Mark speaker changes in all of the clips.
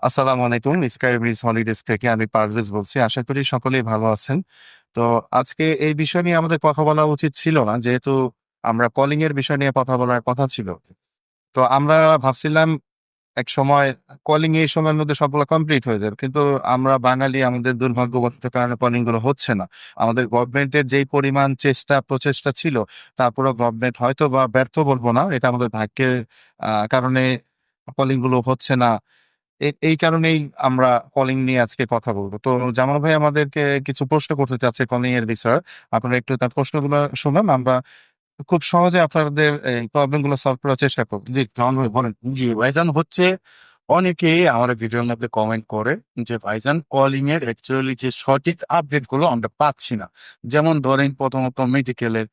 Speaker 1: আসসালামু আলাইকুম। Sky bridge holidays থেকে আমি পারভেজ বলছি। আশা করি সকলেই ভালো আছেন। তো আজকে এই বিষয় নিয়ে আমাদের কথা বলা উচিত ছিল না। যেহেতু আমরা কলিং এর বিষয় নিয়ে কথা বলার কথা ছিল। তো আমরা ভাবছিলাম একসময় কলিং এই সময়ের মধ্যে সবগুলা কমপ্লিট হয়ে যাবে। কিন্তু আমরা বাঙালি আমাদের দুর্ভাগ্যবশত কারণে কলিং গুলো হচ্ছে না। আমাদের গভর্নমেন্টের যেই পরিমাণ প্রচেষ্টা ছিল তারপরেও গভর্নমেন্ট হয়তোবা ব্যর্থ বলব না। এটা আমাদের ভাগ্যের কারণে কলিং গুলো হচ্ছে না। এই কারণেই আমরা কলিং নিয়ে আজকে কথা বলব। তো জামাল ভাই আমাদেরকে কিছু প্রশ্ন করতে চাচ্ছে কলিং এর বিষয়ে। আপনারা একটু তার প্রশ্নগুলো শুনুন। আমরা খুব সহজে আপনাদের এই প্রবলেম গুলো সলভ করার চেষ্টা করব। জি, জামাল ভাই বলেন।
Speaker 2: জি ভাইজান হচ্ছে অনেকেই আমার ভিডিওর মধ্যে কমেন্ট করে যে ভাইজান কলিং এর অ্যাকচুয়ালি যে সঠিক আপডেট গুলো আমরা পাচ্ছি না। যেমন ধরেন প্রথমত মেডিকেলের,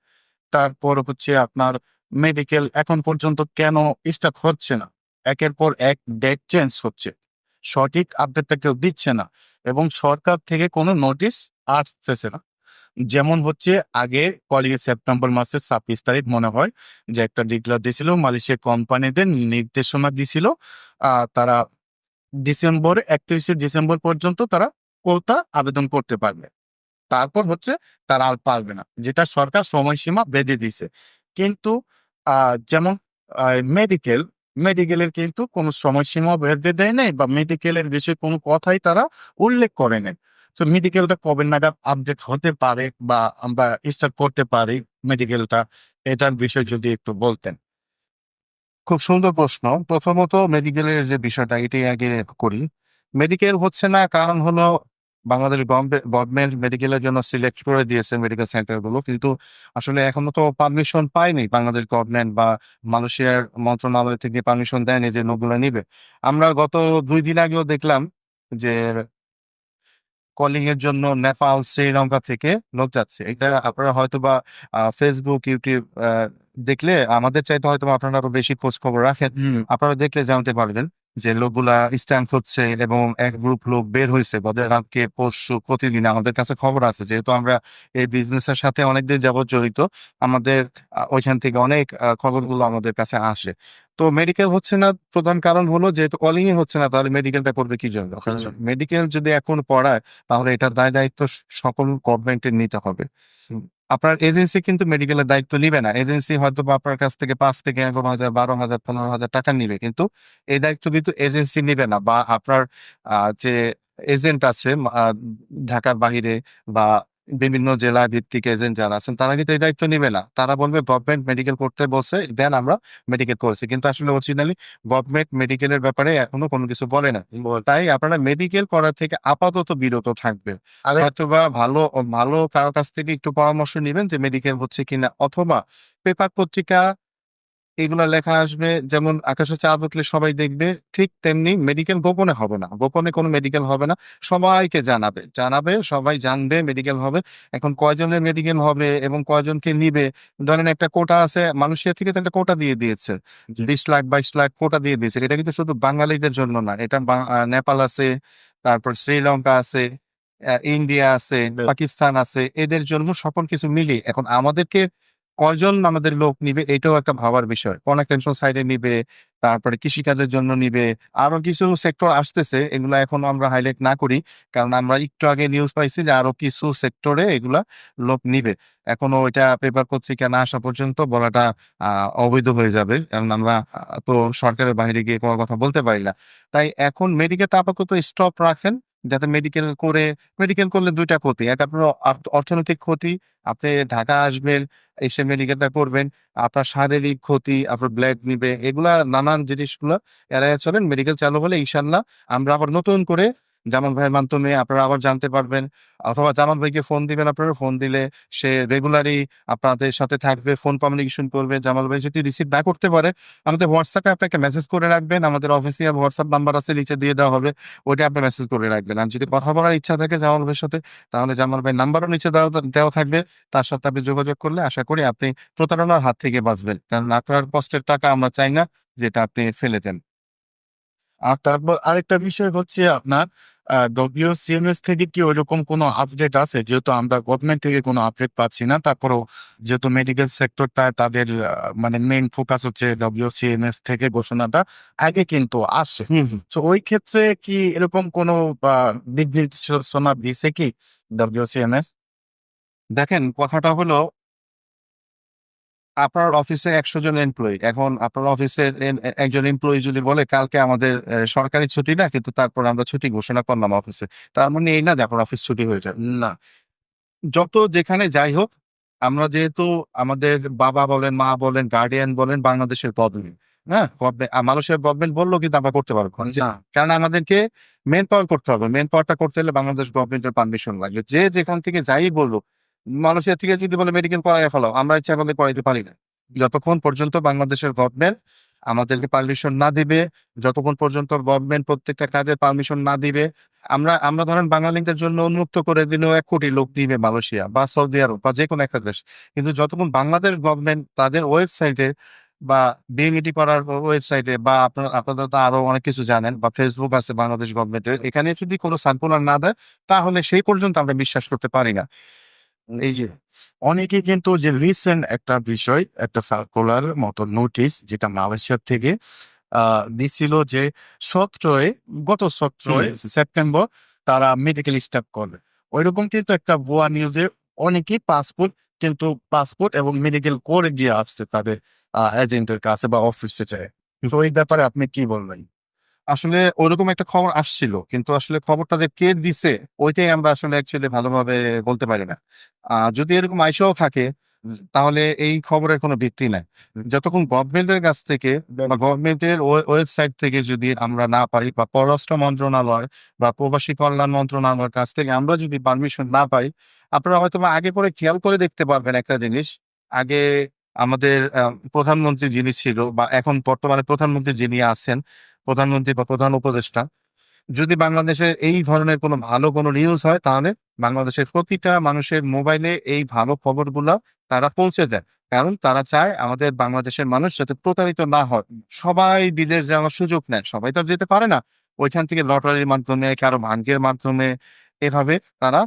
Speaker 2: তারপর হচ্ছে আপনার মেডিকেল এখন পর্যন্ত কেন স্টার্ট হচ্ছে না, একের পর এক ডেট চেঞ্জ হচ্ছে, সঠিক আপডেটটা কেউ দিচ্ছে না এবং সরকার থেকে কোনো নোটিশ আসতেছে না। যেমন হচ্ছে আগে কলিং সেপ্টেম্বর মাসের 26 তারিখ মনে হয় যে একটা ডিক্লার দিছিল, মালয়েশিয়া কোম্পানিদের নির্দেশনা দিছিল তারা ডিসেম্বর 31শে ডিসেম্বর পর্যন্ত তারা কোটা আবেদন করতে পারবে। তারপর হচ্ছে তারা আর পারবে না, যেটা সরকার সময়সীমা বেঁধে দিছে। কিন্তু যেমন মেডিকেল মেডিকেলের কিন্তু কোনো সময়সীমা বেঁধে দেয় নাই বা মেডিকেলের বিষয়ে কোনো কথাই তারা উল্লেখ করে নাই। তো মেডিকেলটা কবে নাগাদ আপডেট হতে পারে বা আমরা স্টার্ট করতে পারি মেডিকেলটা, এটার বিষয় যদি একটু বলতেন।
Speaker 1: খুব সুন্দর প্রশ্ন। প্রথমত মেডিকেলের যে বিষয়টা এটাই আগে করি। মেডিকেল হচ্ছে না কারণ হলো বাংলাদেশ গভর্নমেন্ট মেডিকেলের জন্য সিলেক্ট করে দিয়েছে মেডিকেল সেন্টার গুলো, কিন্তু আসলে এখনো তো পারমিশন পায়নি বাংলাদেশ গভর্নমেন্ট বা মালয়েশিয়ার মন্ত্রণালয় থেকে পারমিশন দেয়নি যে লোকগুলো নিবে। আমরা গত 2 দিন আগেও দেখলাম যে কলিং এর জন্য নেপাল শ্রীলঙ্কা থেকে লোক যাচ্ছে। এটা আপনারা হয়তোবা ফেসবুক ইউটিউব দেখলে আমাদের চাইতে হয়তো আপনারা আরো বেশি খোঁজ খবর রাখেন। আপনারা দেখলে জানতে পারবেন যে লোকগুলা স্ট্যাম্প হচ্ছে এবং এক গ্রুপ লোক বের হয়েছে গতকালকে পরশু প্রতিদিন। আমাদের কাছে খবর আছে, যেহেতু আমরা এই বিজনেসের সাথে অনেকদিন যাবত জড়িত। আমাদের ওইখান থেকে অনেক খবরগুলো আমাদের কাছে আসে। তো মেডিকেল হচ্ছে না প্রধান কারণ হলো যেহেতু কলিং হচ্ছে না, তাহলে মেডিকেলটা করবে কি জন্য? মেডিকেল যদি এখন পড়ায় তাহলে এটার দায় দায়িত্ব সকল গভর্নমেন্টের নিতে হবে। আপনার এজেন্সি কিন্তু মেডিকেলের দায়িত্ব নিবে না। এজেন্সি হয়তো বা আপনার কাছ থেকে 5 থেকে 11,000, 12,000, 15,000 টাকা নিবে, কিন্তু এই দায়িত্ব কিন্তু এজেন্সি নিবে না। বা আপনার যে এজেন্ট আছে ঢাকার বাহিরে বা বিভিন্ন জেলা ভিত্তিক এজেন্ট যারা আছেন তারা কিন্তু এই দায়িত্ব নিবে না। তারা বলবে গভর্নমেন্ট মেডিকেল করতে বলছে, দেন আমরা মেডিকেল করেছি, কিন্তু আসলে অরিজিনালি গভর্নমেন্ট মেডিকেলের ব্যাপারে এখনো কোনো কিছু বলে না।
Speaker 2: বল।
Speaker 1: তাই আপনারা মেডিকেল করার থেকে আপাতত বিরত থাকবেন।
Speaker 2: আরে
Speaker 1: হয়তোবা ভালো ভালো কারো কাছ থেকে একটু পরামর্শ নিবেন যে মেডিকেল হচ্ছে কিনা, অথবা পেপার পত্রিকা এগুলা লেখা আসবে যেমন আকাশে চাঁদ উঠলে সবাই দেখবে, ঠিক তেমনি মেডিকেল গোপনে হবে না। গোপনে কোনো মেডিকেল হবে না। সবাইকে জানাবে জানাবে, সবাই জানবে মেডিকেল হবে। এখন কয়জনের মেডিকেল হবে এবং কয়জনকে নিবে, ধরেন একটা কোটা আছে, মানুষের থেকে তো একটা কোটা দিয়ে দিয়েছে।
Speaker 2: জি।
Speaker 1: 20 লাখ 22 লাখ কোটা দিয়ে দিয়েছে। এটা কিন্তু শুধু বাঙালিদের জন্য না, এটা নেপাল আছে, তারপর শ্রীলঙ্কা আছে, ইন্ডিয়া আছে, পাকিস্তান আছে, এদের জন্য সকল কিছু মিলিয়ে এখন আমাদেরকে কয়জন আমাদের লোক নিবে এটাও একটা ভাবার বিষয়। কনেকশন সাইডে নিবে, তারপরে কৃষিকাজের জন্য নিবে, আরো কিছু সেক্টর আসতেছে, এগুলা এখনো আমরা হাইলাইট না করি, কারণ আমরা একটু আগে নিউজ পাইছি যে আরো কিছু সেক্টরে এগুলা লোক নিবে। এখনো ওইটা পেপার পত্রিকা না আসা পর্যন্ত বলাটা অবৈধ হয়ে যাবে, কারণ আমরা তো সরকারের বাইরে গিয়ে কোনো কথা বলতে পারি না। তাই এখন মেডিকেলটা আপাতত স্টপ রাখেন, যাতে মেডিকেল করলে দুইটা ক্ষতি। এক, আপনার অর্থনৈতিক ক্ষতি, আপনি ঢাকা আসবেন, এসে মেডিকেলটা করবেন, আপনার শারীরিক ক্ষতি, আপনার ব্লাড নিবে, এগুলা নানান জিনিসগুলা এড়াইয়া চলেন। মেডিকেল চালু হলে ইনশাল্লাহ আমরা আবার নতুন করে জামাল ভাইয়ের মাধ্যমে আপনারা আবার জানতে পারবেন, অথবা জামাল ভাইকে ফোন দিবেন। আপনারা ফোন দিলে সে রেগুলারই আপনাদের সাথে থাকবে, ফোন কমিউনিকেশন করবে। জামাল ভাই যদি রিসিভ না করতে পারে, আমাদের হোয়াটসঅ্যাপে আপনি একটা মেসেজ করে রাখবেন। আমাদের অফিসিয়াল হোয়াটসঅ্যাপ নাম্বার আছে, নিচে দিয়ে দেওয়া হবে, ওইটা আপনি মেসেজ করে রাখবেন। আর যদি কথা বলার ইচ্ছা থাকে জামাল ভাইয়ের সাথে, তাহলে জামাল ভাই নাম্বারও নিচে দেওয়া দেওয়া থাকবে। তার সাথে আপনি যোগাযোগ করলে আশা করি আপনি প্রতারণার হাত থেকে বাঁচবেন, কারণ আপনার কষ্টের টাকা আমরা চাই না যেটা আপনি ফেলে দেন।
Speaker 2: আর তারপর আরেকটা বিষয় হচ্ছে আপনার WCMS থেকে কি ওইরকম কোনো আপডেট আছে? যেহেতু আমরা গভর্নমেন্ট থেকে কোনো আপডেট পাচ্ছি না, তারপরেও যেহেতু মেডিকেল সেক্টরটা তাদের মানে মেইন ফোকাস হচ্ছে WCMS থেকে ঘোষণাটা আগে কিন্তু আসে।
Speaker 1: হুম হুম।
Speaker 2: তো ওই ক্ষেত্রে কি এরকম কোনো দিক নির্দেশনা দিছে কি WCMS?
Speaker 1: দেখেন কথাটা হলো, আপনার অফিসে 100 জন এমপ্লয়ি, এখন আপনার অফিসের একজন এমপ্লয়ি যদি বলে কালকে আমাদের সরকারি ছুটি না, কিন্তু তারপর আমরা ছুটি ঘোষণা করলাম অফিসে, তার মানে এই না যে আপনার অফিস ছুটি হয়ে যাবে।
Speaker 2: না।
Speaker 1: যত যেখানে যাই হোক, আমরা যেহেতু আমাদের বাবা বলেন, মা বলেন, গার্ডিয়ান বলেন বাংলাদেশের গভর্নমেন্ট, হ্যাঁ মানুষের গভর্নমেন্ট বললো কিন্তু আমরা করতে পারবো না।
Speaker 2: না।
Speaker 1: কারণ আমাদেরকে মেন পাওয়ার করতে হবে, মেন পাওয়ারটা করতে হলে বাংলাদেশ গভর্নমেন্টের পারমিশন লাগবে। যে যেখান থেকে যাই বললো, মানুষের থেকে যদি বলে মেডিকেল করাই ফেলো, আমরা ইচ্ছা করলে করাইতে পারি না, যতক্ষণ পর্যন্ত বাংলাদেশের গভর্নমেন্ট আমাদেরকে পারমিশন না দিবে, যতক্ষণ পর্যন্ত গভর্নমেন্ট প্রত্যেকটা কাজের পারমিশন না দিবে। আমরা আমরা ধরেন বাঙালিদের জন্য উন্মুক্ত করে দিলেও 1 কোটি লোক দিবে মালয়েশিয়া বা সৌদি আরব বা যে কোনো একটা দেশ, কিন্তু যতক্ষণ বাংলাদেশ গভর্নমেন্ট তাদের ওয়েবসাইটে বা বিএমইটি করার ওয়েবসাইটে বা আপনাদের তো আরো অনেক কিছু জানেন, বা ফেসবুক আছে বাংলাদেশ গভর্নমেন্টের, এখানে যদি কোনো সার্কুলার না দেয় তাহলে সেই পর্যন্ত আমরা বিশ্বাস করতে পারি না। এই যে
Speaker 2: অনেকে কিন্তু যে রিসেন্ট একটা বিষয়, একটা সার্কুলার মতো নোটিশ যেটা মালয়েশিয়া থেকে দিছিল যে 17 গত 17
Speaker 1: হুম,
Speaker 2: সেপ্টেম্বর তারা মেডিকেল স্টাফ করবে। ঐরকম কিন্তু একটা ভুয়া নিউজে অনেকেই পাসপোর্ট এবং মেডিকেল করে দিয়ে আসছে তাদের এজেন্টের কাছে বা অফিসে যায়। তো এই ব্যাপারে আপনি কি বলবেন?
Speaker 1: আসলে ওরকম একটা খবর আসছিল, কিন্তু আসলে খবরটা যে কে দিছে ওইটাই আমরা আসলে অ্যাকচুয়ালি ভালোভাবে বলতে পারি না। যদি এরকম আইসাও থাকে, তাহলে এই খবরের কোনো ভিত্তি নাই। যতক্ষণ গভর্নমেন্টের কাছ থেকে বা গভর্নমেন্টের ওয়েবসাইট থেকে যদি আমরা না পাই, বা পররাষ্ট্র মন্ত্রণালয় বা প্রবাসী কল্যাণ মন্ত্রণালয়ের কাছ থেকে আমরা যদি পারমিশন না পাই, আপনারা হয়তো বা আগে পরে খেয়াল করে দেখতে পারবেন একটা জিনিস। আগে আমাদের প্রধানমন্ত্রী যিনি ছিল বা এখন বর্তমানে প্রধানমন্ত্রী যিনি আছেন, প্রধানমন্ত্রী বা প্রধান উপদেষ্টা, যদি বাংলাদেশে এই ধরনের কোনো ভালো কোনো নিউজ হয়, তাহলে বাংলাদেশের প্রতিটা মানুষের মোবাইলে এই ভালো খবরগুলা তারা পৌঁছে দেয়। কারণ তারা চায় আমাদের বাংলাদেশের মানুষ যাতে প্রতারিত না হয়। সবাই বিদেশ যাওয়ার সুযোগ নেয়। সবাই তো আর যেতে পারে না। ওইখান থেকে লটারির মাধ্যমে, কারো ভাগ্যের মাধ্যমে এভাবে তারা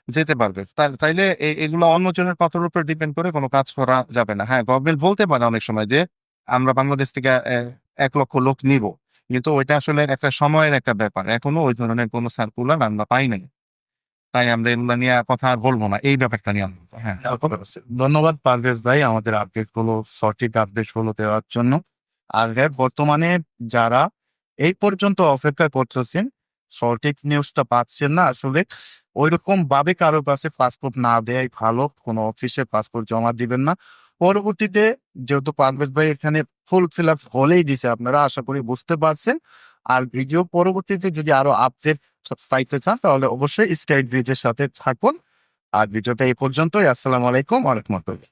Speaker 1: যেতে পারবে। তাইলে এগুলো অন্যজনের কথার উপর ডিপেন্ড করে কোনো কাজ করা যাবে না। হ্যাঁ, গভর্নমেন্ট বলতে পারে অনেক সময় যে, আমরা বাংলাদেশ থেকে ১ লক্ষ লোক নিবো। কিন্তু ওইটা আসলে একটা সময়ের একটা ব্যাপার। এখনো ওই ধরনের কোনো সার্কুলার আমরা পাই নাই। তাই আমরা এগুলা নিয়ে কথা আর বলব না। এই ব্যাপারটা নিয়ে আমরা হ্যাঁ।
Speaker 2: ধন্যবাদ পারভেজ ভাই আমাদের সঠিক আপডেট গুলো দেওয়ার জন্য। আর হ্যাঁ, বর্তমানে যারা এই পর্যন্ত অপেক্ষা করতেছেন, সঠিক নিউজটা পাচ্ছেন না, আসলে ওইরকম ভাবে কারো কাছে পাসপোর্ট না দেয়াই ভালো। কোনো অফিসে পাসপোর্ট জমা দিবেন না। পরবর্তীতে যেহেতু পারভেজ ভাই এখানে ফুল ফিল আপ হলেই দিছে, আপনারা আশা করি বুঝতে পারছেন। আর ভিডিও পরবর্তীতে যদি আরো আপডেট পাইতে চান তাহলে অবশ্যই স্কাই ব্রিজের সাথে থাকুন। আর ভিডিওটা এই পর্যন্তই। আসসালামু আলাইকুম ওয়া রাহমাতুল্লাহ।